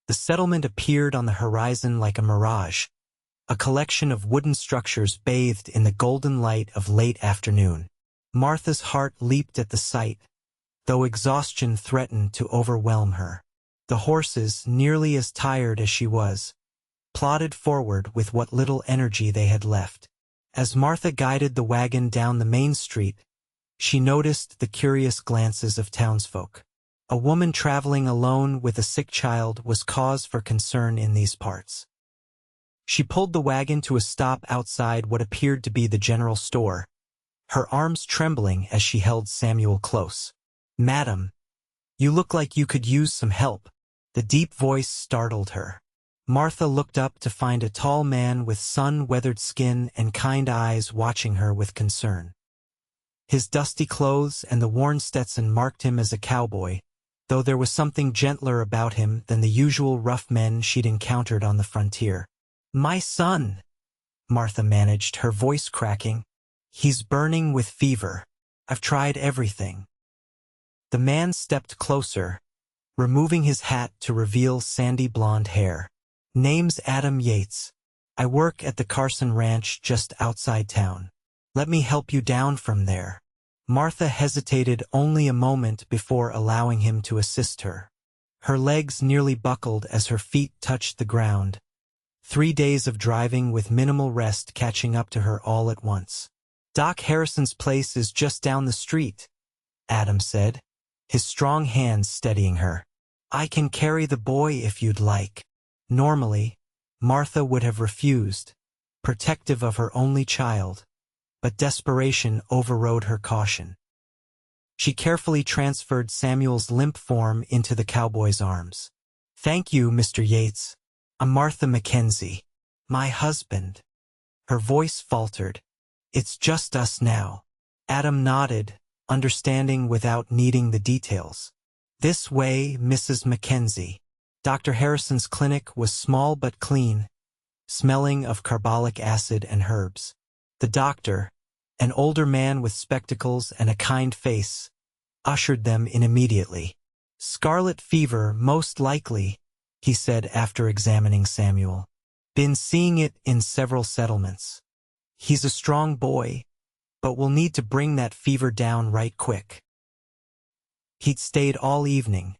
The settlement appeared on the horizon like a mirage, a collection of wooden structures bathed in the golden light of late afternoon. Martha's heart leaped at the sight, though exhaustion threatened to overwhelm her. The horses, nearly as tired as she was, plodded forward with what little energy they had left. As Martha guided the wagon down the main street, she noticed the curious glances of townsfolk. A woman traveling alone with a sick child was cause for concern in these parts. She pulled the wagon to a stop outside what appeared to be the general store, her arms trembling as she held Samuel close. "Madam, you look like you could use some help." The deep voice startled her. Martha looked up to find a tall man with sun-weathered skin and kind eyes watching her with concern. His dusty clothes and the worn Stetson marked him as a cowboy, though there was something gentler about him than the usual rough men she'd encountered on the frontier. "My son," Martha managed, her voice cracking. "He's burning with fever. I've tried everything." The man stepped closer, removing his hat to reveal sandy blonde hair. "Name's Adam Yates. I work at the Carson Ranch just outside town. Let me help you down from there." Martha hesitated only a moment before allowing him to assist her. Her legs nearly buckled as her feet touched the ground, 3 days of driving with minimal rest catching up to her all at once. "Doc Harrison's place is just down the street," Adam said, his strong hands steadying her. "I can carry the boy if you'd like." Normally, Martha would have refused, protective of her only child, but desperation overrode her caution. She carefully transferred Samuel's limp form into the cowboy's arms. "Thank you, Mr. Yates. I'm Martha McKenzie. My husband." Her voice faltered. "It's just us now." Adam nodded, understanding without needing the details. "This way, Mrs. McKenzie." Dr. Harrison's clinic was small but clean, smelling of carbolic acid and herbs. The doctor, an older man with spectacles and a kind face, ushered them in immediately. "Scarlet fever, most likely," he said after examining Samuel. "Been seeing it in several settlements. He's a strong boy, but we'll need to bring that fever down right quick." He'd stayed all evening,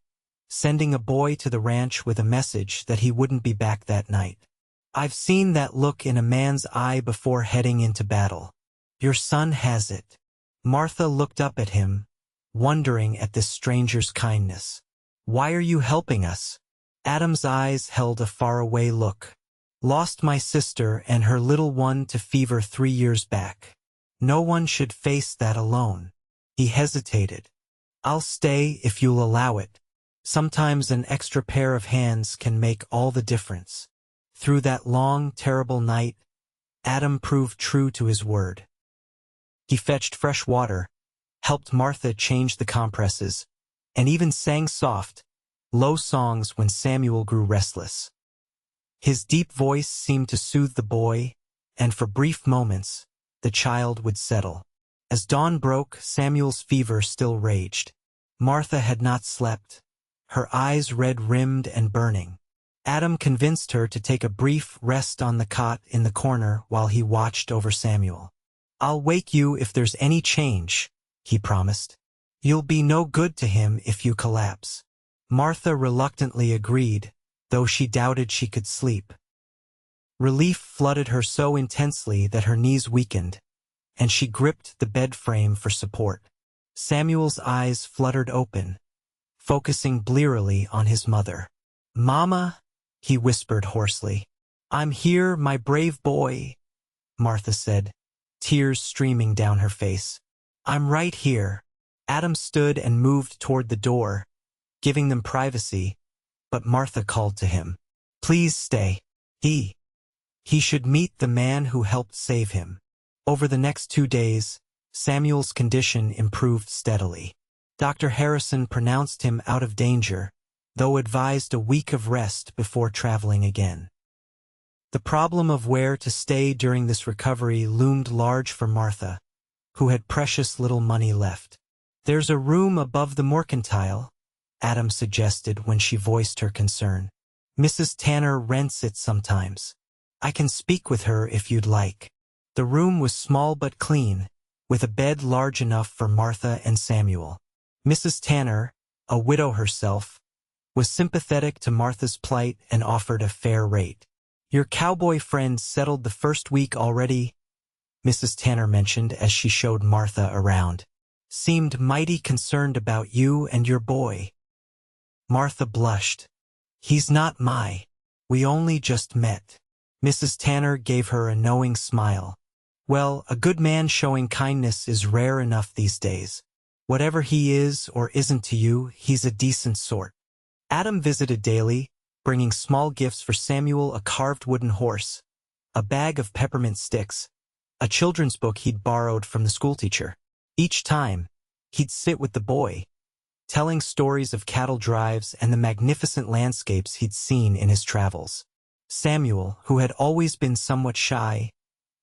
sending a boy to the ranch with a message that he wouldn't be back that night. "I've seen that look in a man's eye before heading into battle. Your son has it." Martha looked up at him, wondering at this stranger's kindness. "Why are you helping us?" Adam's eyes held a faraway look. "Lost my sister and her little one to fever 3 years back. No one should face that alone." He hesitated. "I'll stay if you'll allow it. Sometimes an extra pair of hands can make all the difference." Through that long, terrible night, Adam proved true to his word. He fetched fresh water, helped Martha change the compresses, and even sang soft, low songs when Samuel grew restless. His deep voice seemed to soothe the boy, and for brief moments, the child would settle. As dawn broke, Samuel's fever still raged. Martha had not slept, her eyes red-rimmed and burning. Adam convinced her to take a brief rest on the cot in the corner while he watched over Samuel. "I'll wake you if there's any change," he promised. "You'll be no good to him if you collapse." Martha reluctantly agreed, though she doubted she could sleep. Relief flooded her so intensely that her knees weakened, and she gripped the bed frame for support. Samuel's eyes fluttered open, focusing blearily on his mother. "Mama," he whispered hoarsely. "I'm here, my brave boy," Martha said, tears streaming down her face. "I'm right here." Adam stood and moved toward the door, giving them privacy, but Martha called to him. "Please stay. He should meet the man who helped save him." Over the next 2 days, Samuel's condition improved steadily. Dr. Harrison pronounced him out of danger, though advised a week of rest before traveling again. The problem of where to stay during this recovery loomed large for Martha, who had precious little money left. "There's a room above the mercantile," Adam suggested when she voiced her concern. Mrs. Tanner rents it sometimes. I can speak with her if you'd like. The room was small but clean, with a bed large enough for Martha and Samuel. Mrs. Tanner, a widow herself, was sympathetic to Martha's plight and offered a fair rate. Your cowboy friend settled the first week already, Mrs. Tanner mentioned as she showed Martha around. Seemed mighty concerned about you and your boy. Martha blushed. He's not we only just met. Mrs. Tanner gave her a knowing smile. Well, a good man showing kindness is rare enough these days. Whatever he is or isn't to you, he's a decent sort. Adam visited daily, bringing small gifts for Samuel, a carved wooden horse, a bag of peppermint sticks, a children's book he'd borrowed from the schoolteacher. Each time, he'd sit with the boy, telling stories of cattle drives and the magnificent landscapes he'd seen in his travels. Samuel, who had always been somewhat shy,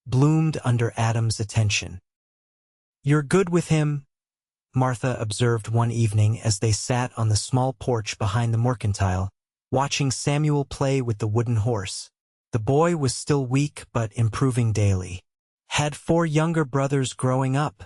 bloomed under Adam's attention. You're good with him, Martha observed one evening as they sat on the small porch behind the mercantile, watching Samuel play with the wooden horse. The boy was still weak but improving daily. Had 4 younger brothers growing up,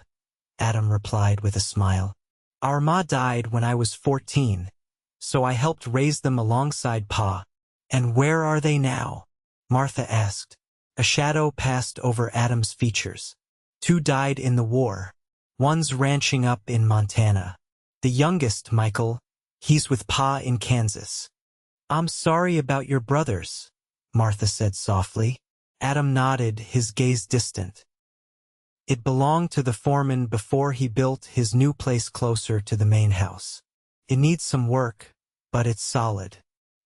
Adam replied with a smile. Our ma died when I was 14, so I helped raise them alongside Pa. And where are they now? Martha asked. A shadow passed over Adam's features. 2 died in the war. One's ranching up in Montana. The youngest, Michael, he's with Pa in Kansas. I'm sorry about your brothers, Martha said softly. Adam nodded, his gaze distant. It belonged to the foreman before he built his new place closer to the main house. It needs some work, but it's solid.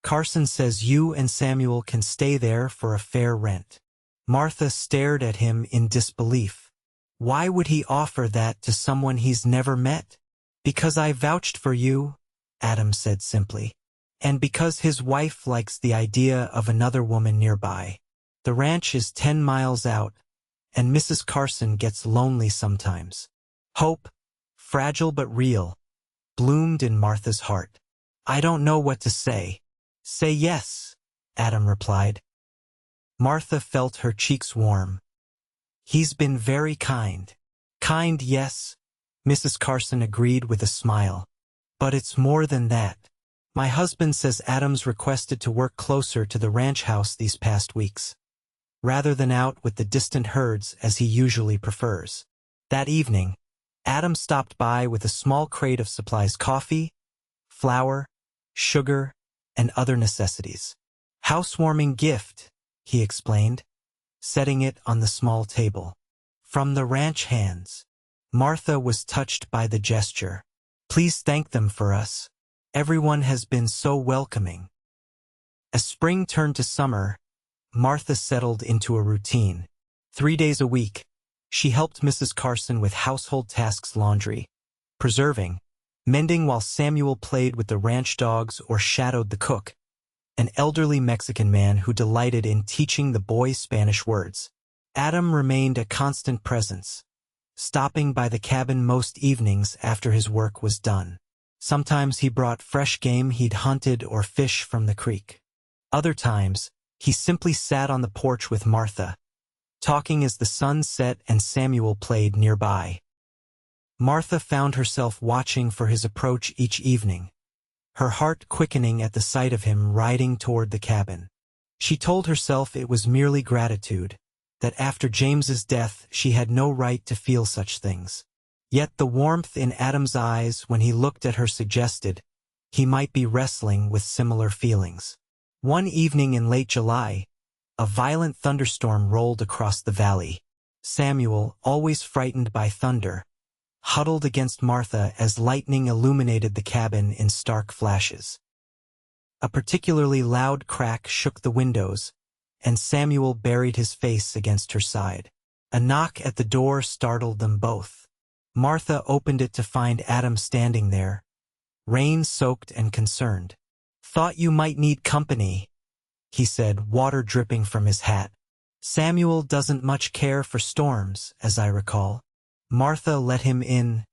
Carson says you and Samuel can stay there for a fair rent. Martha stared at him in disbelief. Why would he offer that to someone he's never met? Because I vouched for you, Adam said simply. And because his wife likes the idea of another woman nearby. The ranch is 10 miles out, and Mrs. Carson gets lonely sometimes. Hope, fragile but real, bloomed in Martha's heart. I don't know what to say. Say yes, Adam replied. Martha felt her cheeks warm. He's been very kind. Kind, yes, Mrs. Carson agreed with a smile. But it's more than that. My husband says Adam's requested to work closer to the ranch house these past weeks, rather than out with the distant herds as he usually prefers. That evening, Adam stopped by with a small crate of supplies: coffee, flour, sugar, and other necessities. Housewarming gift, he explained, setting it on the small table. From the ranch hands. Martha was touched by the gesture. Please thank them for us. Everyone has been so welcoming. As spring turned to summer, Martha settled into a routine. 3 days a week, she helped Mrs. Carson with household tasks: laundry, preserving, mending, while Samuel played with the ranch dogs or shadowed the cook, an elderly Mexican man who delighted in teaching the boy Spanish words. Adam remained a constant presence, stopping by the cabin most evenings after his work was done. Sometimes he brought fresh game he'd hunted or fish from the creek. Other times, he simply sat on the porch with Martha, talking as the sun set and Samuel played nearby. Martha found herself watching for his approach each evening, her heart quickening at the sight of him riding toward the cabin. She told herself it was merely gratitude, that after James's death she had no right to feel such things. Yet the warmth in Adam's eyes when he looked at her suggested he might be wrestling with similar feelings. One evening in late July, a violent thunderstorm rolled across the valley. Samuel, always frightened by thunder, huddled against Martha as lightning illuminated the cabin in stark flashes. A particularly loud crack shook the windows, and Samuel buried his face against her side. A knock at the door startled them both. Martha opened it to find Adam standing there, rain-soaked and concerned. Thought you might need company, he said, water dripping from his hat. Samuel doesn't much care for storms, as I recall. Martha let him in,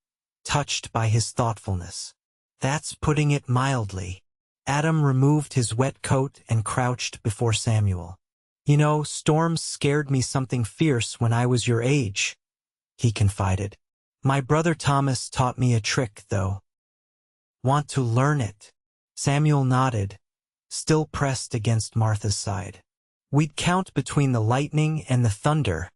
touched by his thoughtfulness. That's putting it mildly. Adam removed his wet coat and crouched before Samuel. "You know, storms scared me something fierce when I was your age," he confided. "My brother Thomas taught me a trick, though." "Want to learn it?" Samuel nodded, still pressed against Martha's side. "We'd count between the lightning and the thunder,"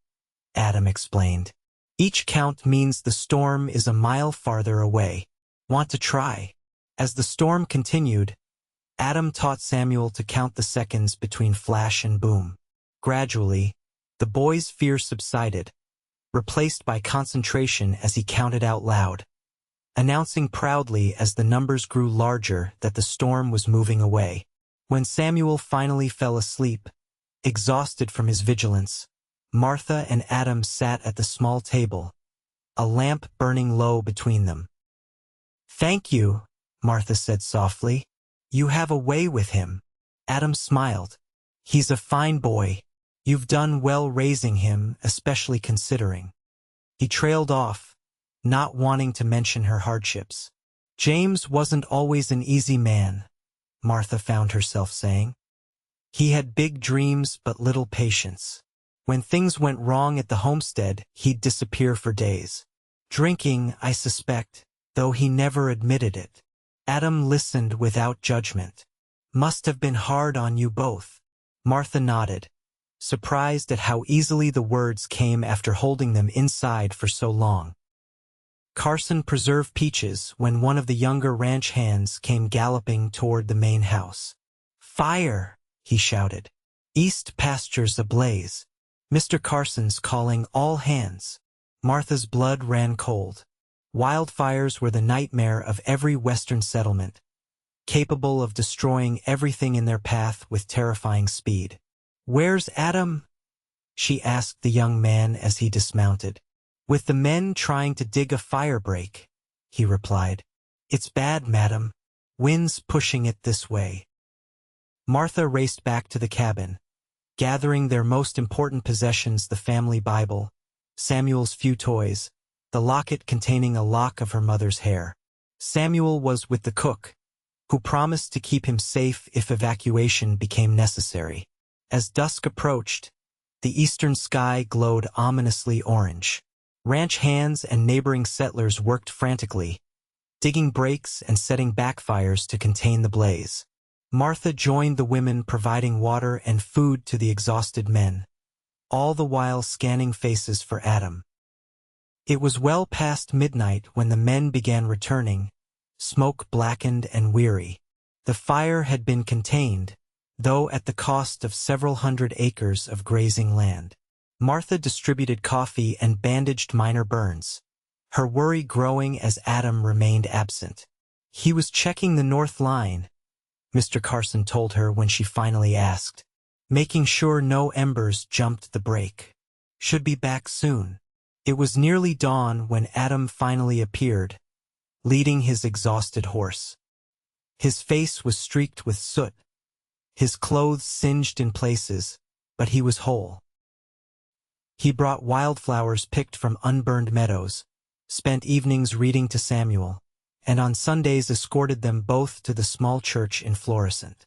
Adam explained. "Each count means the storm is a mile farther away. Want to try?" As the storm continued, Adam taught Samuel to count the seconds between flash and boom. Gradually, the boy's fear subsided, replaced by concentration as he counted out loud, announcing proudly as the numbers grew larger that the storm was moving away. When Samuel finally fell asleep, exhausted from his vigilance, Martha and Adam sat at the small table, a lamp burning low between them. "Thank you," Martha said softly. "You have a way with him." Adam smiled. "He's a fine boy. You've done well raising him, especially considering." He trailed off, not wanting to mention her hardships. "James wasn't always an easy man," Martha found herself saying. "He had big dreams but little patience. When things went wrong at the homestead, he'd disappear for days. Drinking, I suspect, though he never admitted it." Adam listened without judgment. "Must have been hard on you both." Martha nodded, surprised at how easily the words came after holding them inside for so long. Carson preserved peaches when one of the younger ranch hands came galloping toward the main house. "Fire!" he shouted. "East pastures ablaze. Mr. Carson's calling all hands." Martha's blood ran cold. Wildfires were the nightmare of every western settlement, capable of destroying everything in their path with terrifying speed. "Where's Adam?" she asked the young man as he dismounted. "With the men trying to dig a firebreak," he replied. "It's bad, madam. Wind's pushing it this way." Martha raced back to the cabin, gathering their most important possessions: the family Bible, Samuel's few toys, the locket containing a lock of her mother's hair. Samuel was with the cook, who promised to keep him safe if evacuation became necessary. As dusk approached, the eastern sky glowed ominously orange. Ranch hands and neighboring settlers worked frantically, digging breaks and setting backfires to contain the blaze. Martha joined the women, providing water and food to the exhausted men, all the while scanning faces for Adam. It was well past midnight when the men began returning, smoke-blackened and weary. The fire had been contained, though at the cost of several hundred acres of grazing land. Martha distributed coffee and bandaged minor burns, her worry growing as Adam remained absent. "He was checking the north line," Mr. Carson told her when she finally asked, "making sure no embers jumped the break. Should be back soon." It was nearly dawn when Adam finally appeared, leading his exhausted horse. His face was streaked with soot, his clothes singed in places, but he was whole. He brought wildflowers picked from unburned meadows, spent evenings reading to Samuel, and on Sundays escorted them both to the small church in Florissant.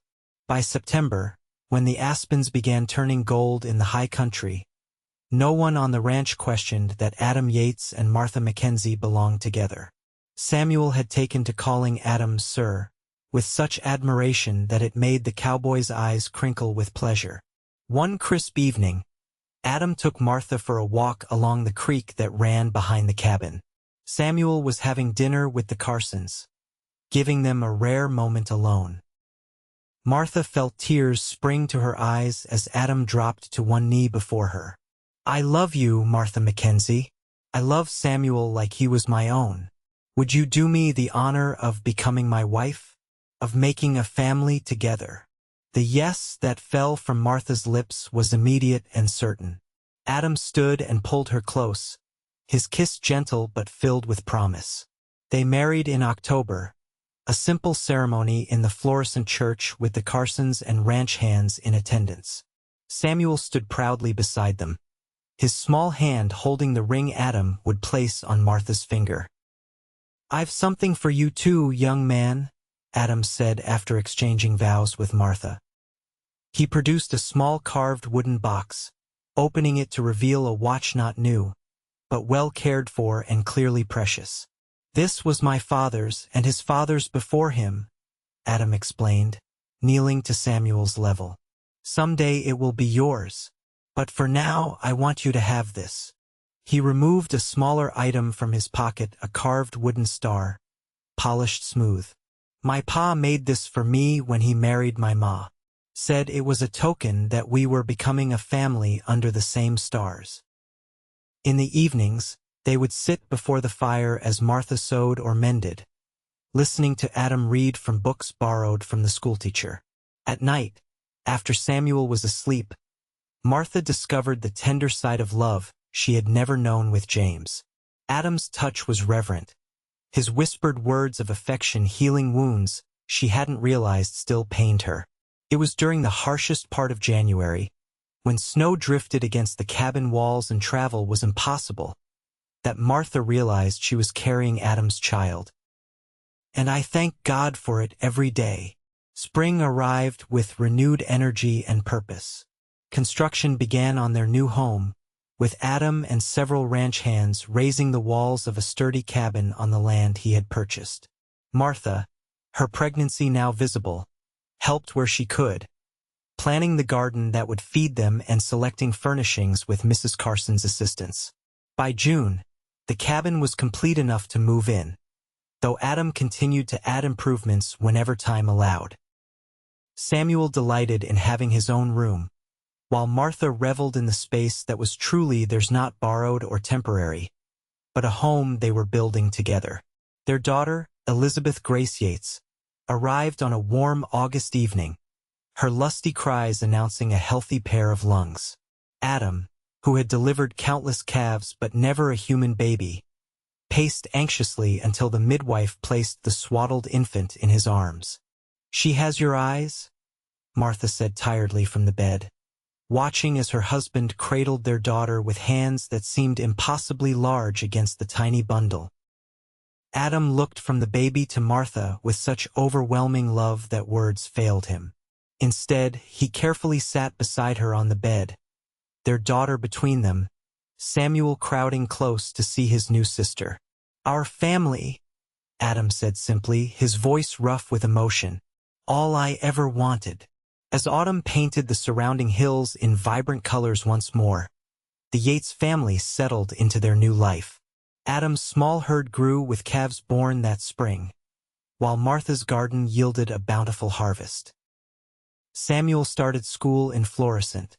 By September, when the aspens began turning gold in the high country, no one on the ranch questioned that Adam Yates and Martha McKenzie belonged together. Samuel had taken to calling Adam Sir, with such admiration that it made the cowboy's eyes crinkle with pleasure. One crisp evening, Adam took Martha for a walk along the creek that ran behind the cabin. Samuel was having dinner with the Carsons, giving them a rare moment alone. Martha felt tears spring to her eyes as Adam dropped to one knee before her. "I love you, Martha McKenzie. I love Samuel like he was my own. Would you do me the honor of becoming my wife? Of making a family together?" The yes that fell from Martha's lips was immediate and certain. Adam stood and pulled her close, his kiss gentle but filled with promise. They married in October, a simple ceremony in the Florissant church with the Carsons and ranch hands in attendance. Samuel stood proudly beside them, his small hand holding the ring Adam would place on Martha's finger. "I've something for you too, young man," Adam said after exchanging vows with Martha. He produced a small carved wooden box, opening it to reveal a watch not new, but well cared for and clearly precious. This was my father's and his father's before him, Adam explained, kneeling to Samuel's level. Someday it will be yours, but for now I want you to have this. He removed a smaller item from his pocket, a carved wooden star, polished smooth. My pa made this for me when he married my ma. Said it was a token that we were becoming a family under the same stars. In the evenings, they would sit before the fire as Martha sewed or mended, listening to Adam read from books borrowed from the schoolteacher. At night, after Samuel was asleep, Martha discovered the tender side of love she had never known with James. Adam's touch was reverent, his whispered words of affection healing wounds she hadn't realized still pained her. It was during the harshest part of January, when snow drifted against the cabin walls and travel was impossible, that Martha realized she was carrying Adam's child. And I thank God for it every day. Spring arrived with renewed energy and purpose. Construction began on their new home, with Adam and several ranch hands raising the walls of a sturdy cabin on the land he had purchased. Martha, her pregnancy now visible, helped where she could, planning the garden that would feed them and selecting furnishings with Mrs. Carson's assistance. By June, the cabin was complete enough to move in, though Adam continued to add improvements whenever time allowed. Samuel delighted in having his own room, while Martha reveled in the space that was truly theirs, not borrowed or temporary, but a home they were building together. Their daughter, Elizabeth Grace Yates, arrived on a warm August evening, her lusty cries announcing a healthy pair of lungs. Adam, who had delivered countless calves but never a human baby, paced anxiously until the midwife placed the swaddled infant in his arms. "She has your eyes?" Martha said tiredly from the bed, watching as her husband cradled their daughter with hands that seemed impossibly large against the tiny bundle. Adam looked from the baby to Martha with such overwhelming love that words failed him. Instead, he carefully sat beside her on the bed, their daughter between them, Samuel crowding close to see his new sister. "Our family," Adam said simply, his voice rough with emotion. "All I ever wanted." As autumn painted the surrounding hills in vibrant colors once more, the Yates family settled into their new life. Adam's small herd grew with calves born that spring, while Martha's garden yielded a bountiful harvest. Samuel started school in Florissant,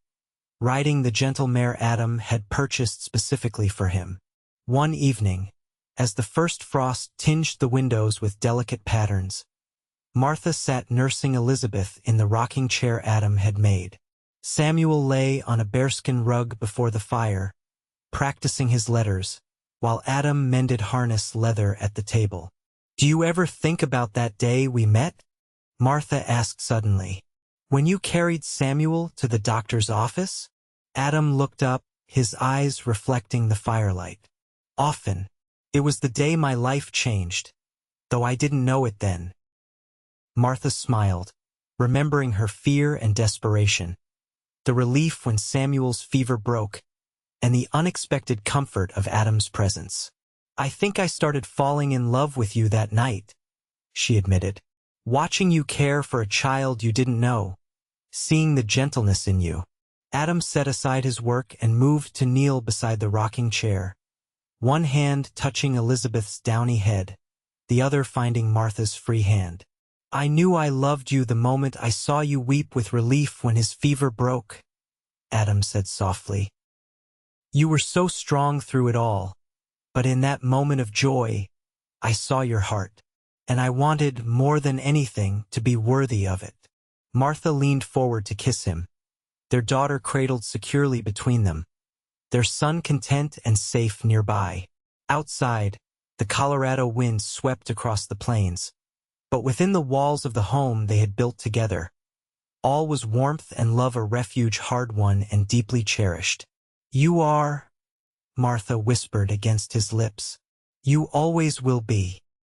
riding the gentle mare Adam had purchased specifically for him. One evening, as the first frost tinged the windows with delicate patterns, Martha sat nursing Elizabeth in the rocking chair Adam had made. Samuel lay on a bearskin rug before the fire, practicing his letters, while Adam mended harness leather at the table. "Do you ever think about that day we met?" Martha asked suddenly. "When you carried Samuel to the doctor's office?" Adam looked up, his eyes reflecting the firelight. "Often. It was the day my life changed, though I didn't know it then." Martha smiled, remembering her fear and desperation, the relief when Samuel's fever broke, and the unexpected comfort of Adam's presence. "I think I started falling in love with you that night," she admitted. "Watching you care for a child you didn't know, seeing the gentleness in you." Adam set aside his work and moved to kneel beside the rocking chair, one hand touching Elizabeth's downy head, the other finding Martha's free hand. "I knew I loved you the moment I saw you weep with relief when his fever broke," Adam said softly. "You were so strong through it all, but in that moment of joy, I saw your heart, and I wanted more than anything to be worthy of it." Martha leaned forward to kiss him, their daughter cradled securely between them, their son content and safe nearby. Outside, the Colorado wind swept across the plains, but within the walls of the home they had built together, all was warmth and love, a refuge hard-won and deeply cherished. "You are," Martha whispered against his lips. "You always will be."